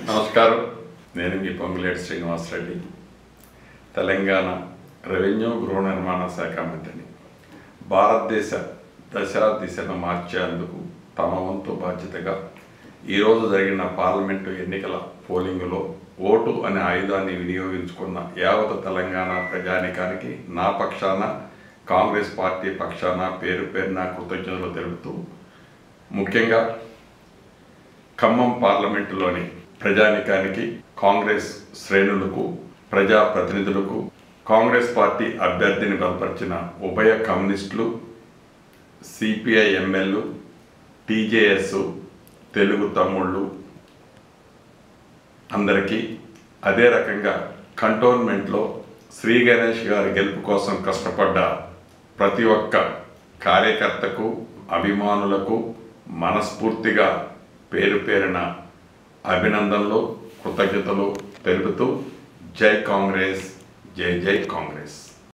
నమస్కారం. నేను మీ పొంగులేటి శ్రీనివాసరెడ్డి, తెలంగాణ రెవెన్యూ గృహ నిర్మాణ శాఖ మంత్రిని. భారతదేశ దిశను మార్చేందుకు తమ వంతు బాధ్యతగా ఈరోజు జరిగిన పార్లమెంటు ఎన్నికల పోలింగులో ఓటు అనే ఆయుధాన్ని వినియోగించుకున్న యావత్ తెలంగాణ ప్రజానీకానికి నా పక్షాన, కాంగ్రెస్ పార్టీ పక్షాన పేరు పేరున కృతజ్ఞతలు తెలుపుతూ, ముఖ్యంగా ఖమ్మం పార్లమెంటులోని ప్రజానీకానికి, కాంగ్రెస్ శ్రేణులకు, ప్రజాప్రతినిధులకు, కాంగ్రెస్ పార్టీ అభ్యర్థిని బలపరిచిన ఉభయ కమ్యూనిస్టులు, సిపిఐ ఎమ్మెల్యేలు, టీజేఎస్, తెలుగు తమ్ముళ్ళు అందరికీ, అదే రకంగా కంటోన్మెంట్లో శ్రీ గణేష్ గారి గెలుపు కోసం కష్టపడ్డ ప్రతి ఒక్క కార్యకర్తకు, అభిమానులకు మనస్ఫూర్తిగా పేరు పేరున అభినందనలు, కృతజ్ఞతలు తెలుపుతూ జై కాంగ్రెస్, జై జై కాంగ్రెస్.